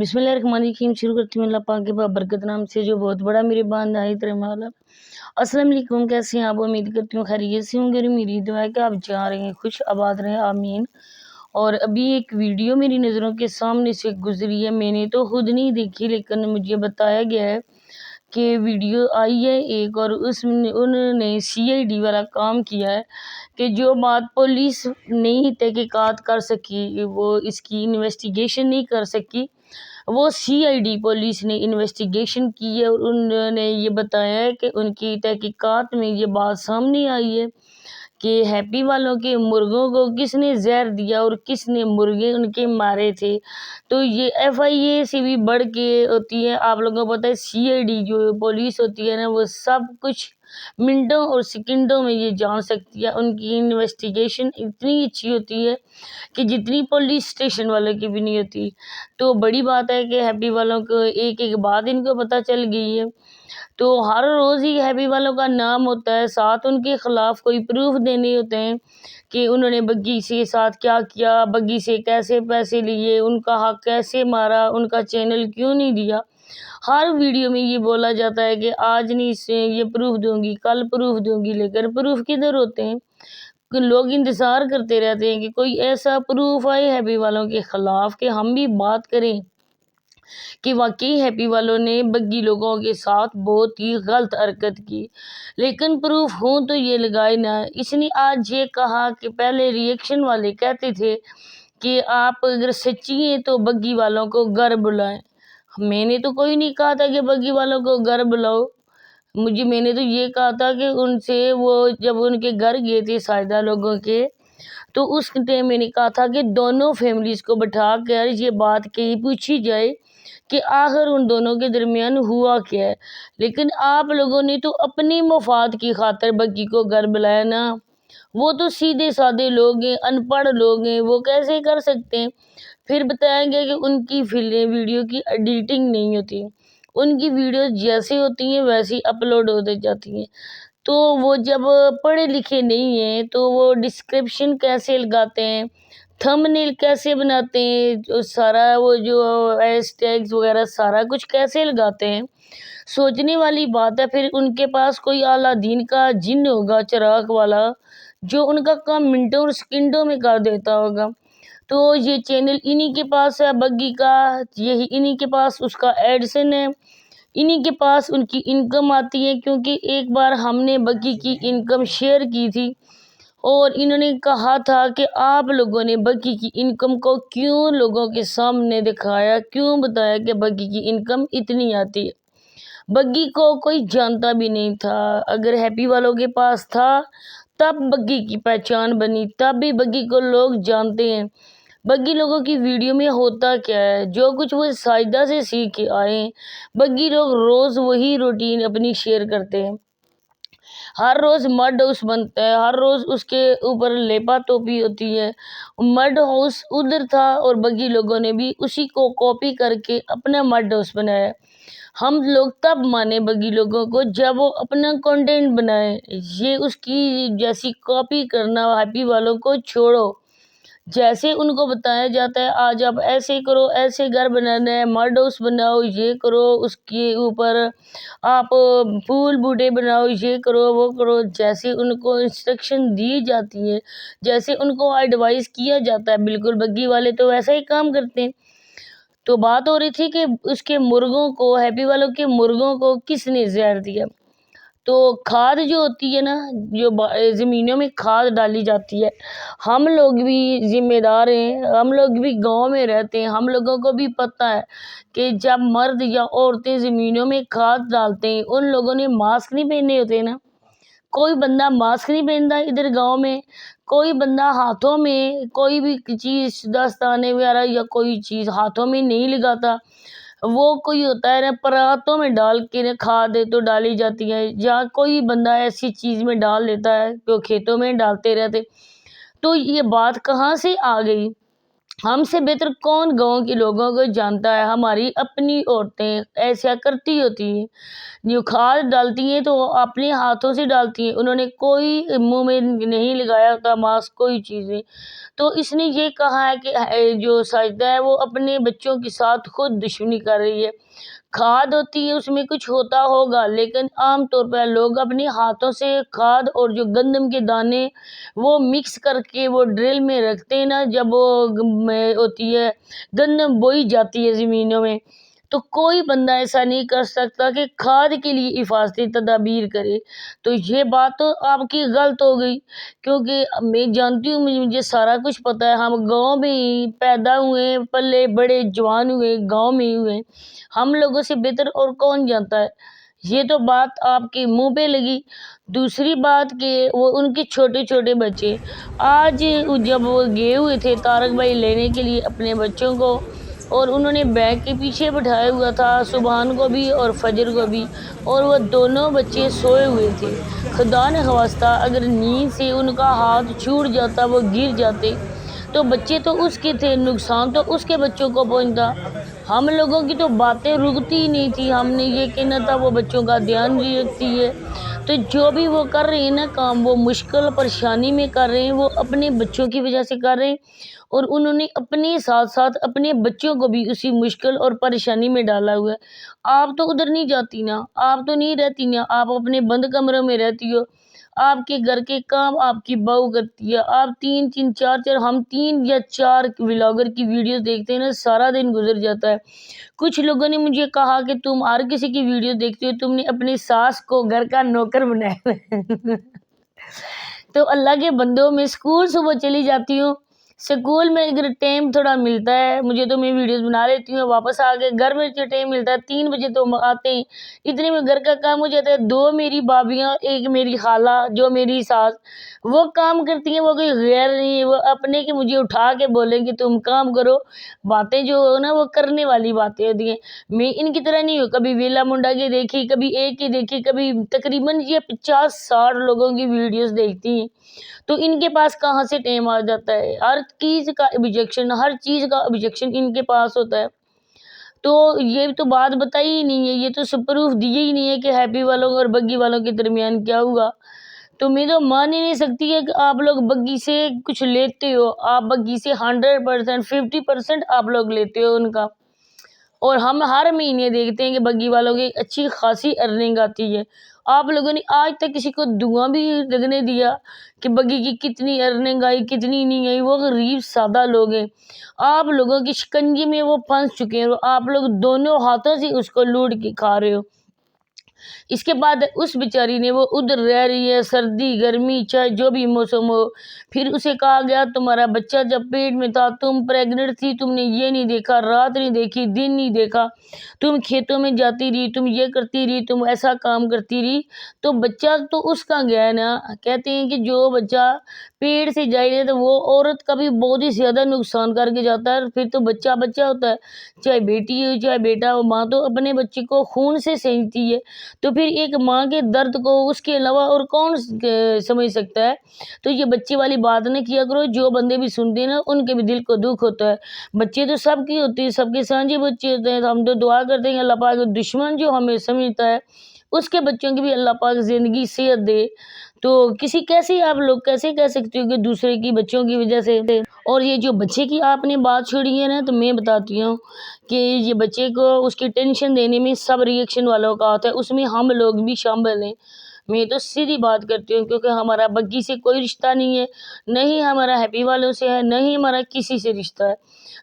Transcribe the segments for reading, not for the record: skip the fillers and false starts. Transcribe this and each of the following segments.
بسم اللہ الرحمن الرحیم شروع کرتی ہوں اللہ پاک کے بابرکت نام سے جو بہت بڑا میرے نہایت رحم والا۔ السلام علیکم، کیسے ہیں آپ؟ امید کرتی ہوں خیریت سے ہوں گے۔ میری دعا ہے کہ آپ جہاں رہیں خوش آباد رہیں، آمین۔ اور ابھی ایک ویڈیو میری نظروں کے سامنے سے گزری ہے، میں نے تو خود نہیں دیکھی لیکن مجھے بتایا گیا ہے کہ ویڈیو آئی ہے ایک، اور اس میں انہوں نے CID والا کام کیا ہے کہ جو بات پولیس نہیں تحقیقات کر سکی، وہ اس کی انویسٹیگیشن نہیں کر سکی، وہ CID پولیس نے انویسٹیگیشن کی ہے، اور انہوں نے یہ بتایا ہے کہ ان کی تحقیقات میں یہ بات سامنے آئی ہے کہ ہیپی والوں کے مرغوں کو کس نے زہر دیا اور کس نے مرغے ان کے مارے تھے۔ تو یہ FIA سے بھی بڑھ کے ہوتی ہے، آپ لوگوں کو پتہ ہے CID جو پولیس ہوتی ہے نا، وہ سب کچھ منٹوں اور سیکنڈوں میں یہ جان سکتی ہے۔ ان کی انویسٹیگیشن اتنی اچھی ہوتی ہے کہ جتنی پولیس اسٹیشن والوں کی بھی نہیں ہوتی۔ تو بڑی بات ہے کہ ہیپی والوں کو ایک ایک بات ان کو پتہ چل گئی ہے، تو ہر روز ہی ہیپی والوں کا نام ہوتا ہے، ساتھ ان کے خلاف کوئی پروف دینے ہوتے ہیں کہ انہوں نے بگی کے ساتھ کیا کیا، بگی سے کیسے پیسے لیے، ان کا حق کیسے مارا، ان کا چینل کیوں نہیں دیا۔ ہر ویڈیو میں یہ بولا جاتا ہے کہ آج نہیں سے یہ پروف دوں گی، کل پروف دوں گی، لیکن پروف کدھر ہوتے ہیں؟ کہ لوگ انتظار کرتے رہتے ہیں کہ کوئی ایسا پروف آئے ہیپی والوں کے خلاف کہ ہم بھی بات کریں کہ واقعی ہیپی والوں نے بگی لوگوں کے ساتھ بہت ہی غلط حرکت کی، لیکن پروف ہوں تو یہ لگائے نہ۔ اس نے آج یہ کہا کہ پہلے ریئیکشن والے کہتے تھے کہ آپ اگر سچی ہیں تو بگی والوں کو گھر بلائیں۔ میں نے تو کوئی نہیں کہا تھا کہ بگی والوں کو گھر بلاؤ، میں نے تو یہ کہا تھا کہ ان سے وہ جب ان کے گھر گئے تھے ساجدہ لوگوں کے، تو اس ٹائم میں نے کہا تھا کہ دونوں فیملیز کو بٹھا کر یہ بات کہیں پوچھی جائے کہ آخر ان دونوں کے درمیان ہوا کیا ہے، لیکن آپ لوگوں نے تو اپنی مفاد کی خاطر بگی کو گھر بلایا نا۔ وہ تو سیدھے سادے لوگ ہیں، ان پڑھ لوگ ہیں، وہ کیسے کر سکتے ہیں؟ پھر بتایا گیا کہ ان کی ویڈیو کی ایڈیٹنگ نہیں ہوتی، ان کی ویڈیو جیسے ہوتی ہیں ویسی اپلوڈ ہوتے جاتی ہیں۔ تو وہ جب پڑھے لکھے نہیں ہیں تو وہ ڈسکرپشن کیسے لگاتے ہیں، تھمبنیل کیسے بناتے ہیں، جو سارا وہ جو ہیش ٹیگز وغیرہ سارا کچھ کیسے لگاتے ہیں، سوچنے والی بات ہے۔ پھر ان کے پاس کوئی اعلیٰ دین کا جن ہوگا چراغ والا جو ان کا کام منٹوں اور سیکنڈوں میں کر دیتا ہوگا۔ تو یہ چینل انہی کے پاس ہے بگی کا، یہی انہی کے پاس اس کا ایڈسن ہے، انہی کے پاس ان کی انکم آتی ہے، کیونکہ ایک بار ہم نے بگی کی انکم شیئر کی تھی اور انہوں نے کہا تھا کہ آپ لوگوں نے بگی کی انکم کو کیوں لوگوں کے سامنے دکھایا، کیوں بتایا کہ بگی کی انکم اتنی آتی ہے۔ بگی کو کوئی جانتا بھی نہیں تھا، اگر ہیپی والوں کے پاس تھا تب بگی کی پہچان بنی، تب بھی بگی کو لوگ جانتے ہیں۔ بگی لوگوں کی ویڈیو میں ہوتا کیا ہے، جو کچھ وہ ساجدہ سے سیکھ کے آئے ہیں، بگی لوگ روز وہی روٹین اپنی شیئر کرتے ہیں۔ ہر روز مرڈ ہاؤس بنتا ہے، ہر روز اس کے اوپر لیپا توپی ہوتی ہے۔ مرڈ ہاؤس ادھر تھا اور بگی لوگوں نے بھی اسی کو کاپی کر کے اپنا مرڈ ہاؤس بنایا۔ ہم لوگ تب مانے بگی لوگوں کو جب وہ اپنا کنٹینٹ بنائے، یہ اس کی جیسی کاپی کرنا ہیپی والوں کو چھوڑو۔ جیسے ان کو بتایا جاتا ہے آج آپ ایسے کرو، ایسے گھر بنانا ہے، مرڈ ہاؤس بناؤ، یہ کرو، اس کے اوپر آپ پھول بوٹے بناؤ، یہ کرو وہ کرو، جیسے ان کو انسٹرکشن دی جاتی ہے، جیسے ان کو ایڈوائز کیا جاتا ہے، بالکل بگی والے تو ویسا ہی کام کرتے ہیں۔ تو بات ہو رہی تھی کہ اس کے مرغوں کو، ہیپی والوں کے مرغوں کو کس نے زہر دیا۔ تو کھاد جو ہوتی ہے نا، جو زمینوں میں کھاد ڈالی جاتی ہے، ہم لوگ بھی ذمہ دار ہیں، ہم لوگ بھی گاؤں میں رہتے ہیں، ہم لوگوں کو بھی پتہ ہے کہ جب مرد یا عورتیں زمینوں میں کھاد ڈالتے ہیں، ان لوگوں نے ماسک نہیں پہنے ہوتے نا۔ کوئی بندہ ماسک نہیں پہنتا ادھر گاؤں میں، کوئی بندہ ہاتھوں میں کوئی بھی چیز دستانے وغیرہ یا کوئی چیز ہاتھوں میں نہیں لگاتا۔ وہ کوئی ہوتا ہے نا پراتوں میں ڈال کے نا کھاد تو ڈالی جاتی ہے، یا کوئی بندہ ایسی چیز میں ڈال دیتا ہے جو کھیتوں میں ڈالتے رہتے۔ تو یہ بات کہاں سے آ گئی ہم سے بہتر کون گاؤں کے لوگوں کو جانتا ہے؟ ہماری اپنی عورتیں ایسا کرتی ہوتی ہیں، جو کھاد ڈالتی ہیں تو وہ اپنے ہاتھوں سے ڈالتی ہیں، انہوں نے کوئی منہ میں نہیں لگایا ہوتا ماسک، کوئی چیز نہیں۔ تو اس نے یہ کہا ہے کہ جو ساجدہ ہے وہ اپنے بچوں کے ساتھ خود دشمنی کر رہی ہے۔ کھاد ہوتی ہے، اس میں کچھ ہوتا ہوگا، لیکن عام طور پر لوگ اپنے ہاتھوں سے کھاد اور جو گندم کے دانے وہ مکس کر کے وہ ڈرل میں رکھتے ہیں نا، جب وہ ہوتی ہے گندم بوئی جاتی ہے زمینوں میں، تو کوئی بندہ ایسا نہیں کر سکتا کہ کھاد کے لیے حفاظتی تدابیر کرے۔ تو یہ بات تو آپ کی غلط ہو گئی، کیونکہ میں جانتی ہوں، مجھے سارا کچھ پتہ ہے، ہم گاؤں میں ہی پیدا ہوئے، پلے بڑے، جوان ہوئے گاؤں میں ہی ہوئے، ہم لوگوں سے بہتر اور کون جانتا ہے؟ یہ تو بات آپ کے منہ پہ لگی۔ دوسری بات کہ وہ ان کے چھوٹے چھوٹے بچے، آج جب وہ گئے ہوئے تھے طارق بھائی لینے کے لیے اپنے بچوں کو، اور انہوں نے بیگ کے پیچھے بٹھایا ہوا تھا سبحان کو بھی اور فجر کو بھی، اور وہ دونوں بچے سوئے ہوئے تھے۔ خدا نے خواستہ اگر نیند سے ان کا ہاتھ چھوٹ جاتا، وہ گر جاتے، تو بچے تو اس کے تھے، نقصان تو اس کے بچوں کو پہنچتا۔ ہم لوگوں کی تو باتیں رکتی ہی نہیں تھی، ہم نے یہ کہنا تھا وہ بچوں کا دھیان نہیں رکھتی ہے۔ تو جو بھی وہ کر رہے ہیں نا کام، وہ مشکل پریشانی میں کر رہے ہیں، وہ اپنے بچوں کی وجہ سے کر رہے ہیں، اور انہوں نے اپنے ساتھ ساتھ اپنے بچوں کو بھی اسی مشکل اور پریشانی میں ڈالا ہوا ہے۔ آپ تو ادھر نہیں جاتی نا، آپ تو نہیں رہتی نا، آپ اپنے بند کمروں میں رہتی ہو، آپ کے گھر کے کام آپ کی بہو کرتی ہے، آپ ہم 3 یا 4 ولاگر کی ویڈیوز دیکھتے ہیں نا، سارا دن گزر جاتا ہے۔ کچھ لوگوں نے مجھے کہا کہ تم ہر کسی کی ویڈیو دیکھتی ہو، تم نے اپنی ساس کو گھر کا نوکر بنایا ہے۔ تو اللہ کے بندوں، میں اسکول صبح چلی جاتی ہوں، اسکول میں اگر ٹائم تھوڑا ملتا ہے مجھے تو میں ویڈیوز بنا لیتی ہوں، واپس آ کے گھر میں جو ٹائم ملتا ہے 3 بجے تو آتے ہیں، اتنے میں گھر کا کام ہو جاتا ہے۔ 2 میری بھابیاں، ایک میری خالہ جو میری ساس، وہ کام کرتی ہیں، وہ کوئی غیر نہیں ہے، وہ اپنے کہ مجھے اٹھا کے بولیں کہ تم کام کرو، باتیں جو ہو نا وہ کرنے والی باتیں ہوتی ہیں۔ میں ان کی طرح نہیں ہوں، کبھی ویلا منڈا کی دیکھی، کبھی ایک کی دیکھی، کبھی تقریباً یہ 50-60 لوگوں کی ویڈیوز دیکھتی ہیں، تو ان کے پاس کہاں سے ٹائم آ جاتا ہے؟ ہر چیز کا آبجیکشن ان کے پاس ہوتا ہے۔ تو یہ تو بات بتائی ہی نہیں ہے، یہ تو پروف دیے ہی نہیں ہے کہ ہیپی والوں اور بگی والوں کے درمیان کیا ہوا۔ تو میں تو مان ہی نہیں سکتی ہے کہ آپ لوگ بگی سے کچھ لیتے ہو، آپ بگی سے 100%، 50% آپ لوگ لیتے ہو ان کا، اور ہم ہر مہینے دیکھتے ہیں کہ بگی والوں کی اچھی خاصی ارننگ آتی ہے۔ آپ لوگوں نے آج تک کسی کو دعا بھی لگنے دیا کہ بگی کی کتنی ارننگ آئی، کتنی نہیں آئی؟ وہ غریب سادہ لوگ ہیں، آپ لوگوں کی شکنجی میں وہ پھنس چکے ہیں، آپ لوگ دونوں ہاتھوں سے اس کو لوٹ کے کھا رہے ہو۔ اس کے بعد اس بیچاری نے، وہ ادھر رہ رہی ہے، سردی گرمی چاہے جو بھی موسم ہو، پھر اسے کہا گیا تمہارا بچہ جب پیٹ میں تھا، تم پریگننٹ تھی، تم نے یہ نہیں دیکھا، رات نہیں دیکھی، دن نہیں دیکھا، تم کھیتوں میں جاتی رہی، تم یہ کرتی رہی، تم ایسا کام کرتی رہی، تو بچہ تو اس کا گیا نا۔ کہتے ہیں کہ جو بچہ پیڑ سے جائے رہے تو وہ عورت کا بھی بہت ہی زیادہ نقصان کر کے جاتا ہے، پھر تو بچہ بچہ ہوتا ہے، چاہے بیٹی ہو چاہے بیٹا ہو، ماں تو اپنے بچے کو خون سے سینچتی ہے، تو پھر ایک ماں کے درد کو اس کے علاوہ اور کون سمجھ سکتا ہے؟ تو یہ بچے والی بات نہ کیا کرو، جو بندے بھی سنتے ہیں نا ان کے بھی دل کو دکھ ہوتا ہے۔ بچے تو سب کی ہوتی ہے، سب کے سانجے بچے ہوتے ہیں، ہم تو دعا کرتے ہیں اللہ پاک دشمن جو ہمیں سمجھتا ہے اس کے بچوں کی بھی اللہ پاک زندگی صحت دے۔ تو کیسے آپ لوگ کیسے کہہ سکتے ہو کہ دوسرے کی بچوں کی وجہ سے؟ اور یہ جو بچے کی آپ نے بات چھوڑی ہے نا، تو میں بتاتی ہوں کہ یہ بچے کو اس کی ٹینشن دینے میں سب ری ایکشن والوں کا ہوتا ہے، اس میں ہم لوگ بھی شامل ہیں۔ میں تو سیدھی بات کرتی ہوں، کیونکہ ہمارا بگی سے کوئی رشتہ نہیں ہے، نہ ہی ہمارا ہیپی والوں سے ہے، نہ ہی ہمارا کسی سے رشتہ ہے۔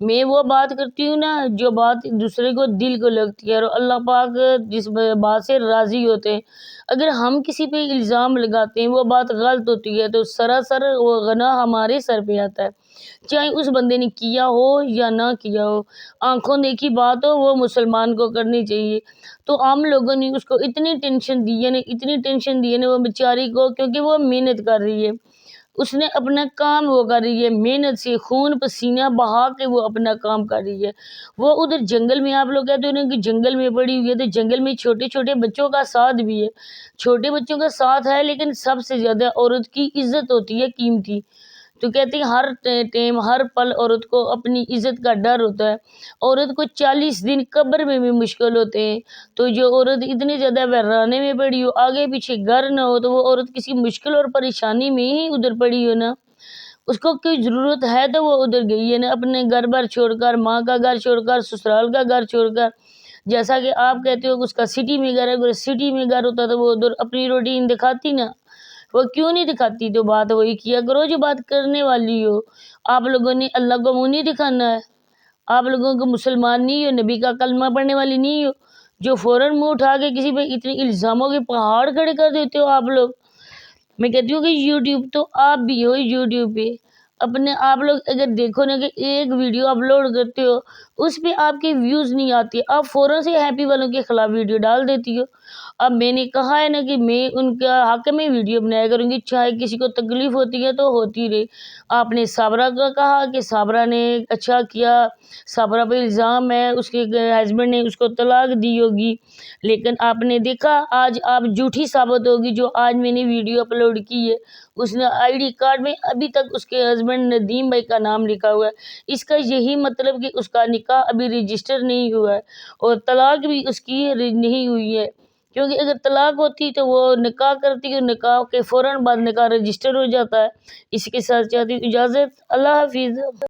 میں وہ بات کرتی ہوں نا جو بات دوسرے کو دل کو لگتی ہے، اور اللہ پاک جس بات سے راضی ہوتے ہیں۔ اگر ہم کسی پہ الزام لگاتے ہیں وہ بات غلط ہوتی ہے تو سراسر وہ گناہ ہمارے سر پہ آتا ہے، چاہے اس بندے نے کیا ہو یا نہ کیا ہو، آنکھوں دیکھی بات ہو وہ مسلمان کو کرنی چاہیے۔ تو عام لوگوں نے اس کو اتنی ٹینشن دی ہے نا وہ بیچاری کو، کیونکہ وہ محنت کر رہی ہے، اس نے اپنا کام وہ کر رہی ہے، محنت سے خون پسینہ بہا کے وہ اپنا کام کر رہی ہے۔ وہ ادھر جنگل میں، آپ لوگ کہتے ہیں کہ جنگل میں پڑی ہوئی ہے، تو جنگل میں چھوٹے چھوٹے بچوں کا ساتھ بھی ہے، چھوٹے بچوں کا ساتھ ہے، لیکن سب سے زیادہ عورت کی عزت ہوتی ہے قیمتی، تو کہتے ہیں ہر ٹائم ہر پل عورت کو اپنی عزت کا ڈر ہوتا ہے. عورت کو 40 دن قبر میں بھی مشکل ہوتے ہیں. تو جو عورت اتنی زیادہ ویرانے میں پڑی ہو، آگے پیچھے گھر نہ ہو، تو وہ عورت کسی مشکل اور پریشانی میں ہی ادھر پڑی ہو نا. اس کو کوئی ضرورت ہے تو وہ ادھر گئی ہے نا، اپنے گھر بار چھوڑ کر، ماں کا گھر چھوڑ کر، سسرال کا گھر چھوڑ کر. جیسا کہ آپ کہتے ہو کہ اس کا سٹی میں گھر ہے، اگر سٹی میں گھر ہوتا تو وہ ادھر اپنی روٹین دکھاتی نا. وہ کیوں نہیں دکھاتی؟ تو بات وہی کیا کرو جو بات کرنے والی ہو. آپ لوگوں نے اللہ کو منہ نہیں دکھانا ہے. آپ لوگوں کو مسلمان نہیں ہو، نبی کا کلمہ پڑھنے والی نہیں ہو، جو فوراً منہ اٹھا کے کسی پہ اتنے الزاموں کے پہاڑ کھڑے کر دیتے ہو آپ لوگ. میں کہتی ہوں کہ یوٹیوب تو آپ بھی ہو، یوٹیوب پہ اپنے آپ لوگ اگر دیکھو نا کہ ایک ویڈیو اپلوڈ کرتے ہو اس پہ آپ کے ویوز نہیں آتے، آپ فوراً سے ہیپی والوں کے خلاف ویڈیو ڈال دیتی ہو. اب میں نے کہا ہے نا کہ میں ان کا حق میں ویڈیو بنایا کروں گی، چاہے کسی کو تکلیف ہوتی ہے تو ہوتی رہے. آپ نے صابرہ کا کہا کہ صابرہ نے اچھا کیا، صابرہ پہ الزام ہے اس کے ہسبینڈ نے اس کو طلاق دی ہوگی، لیکن آپ نے دیکھا آج آپ جھوٹی ثابت ہوگی. جو آج میں نے ویڈیو اپلوڈ کی ہے اس نے آئی ڈی کارڈ میں ابھی تک اس کے ہسبینڈ ندیم بھائی کا نام لکھا ہوا ہے. اس کا یہی مطلب کہ اس کا نکاح ابھی رجسٹر نہیں ہوا ہے اور طلاق بھی اس کی نہیں ہوئی ہے. کیونکہ اگر طلاق ہوتی تو وہ نکاح کرتی اور نکاح کے فوراً بعد نکاح رجسٹر ہو جاتا ہے. اس کے ساتھ چاہتی ہوں اجازت. اللہ حافظ.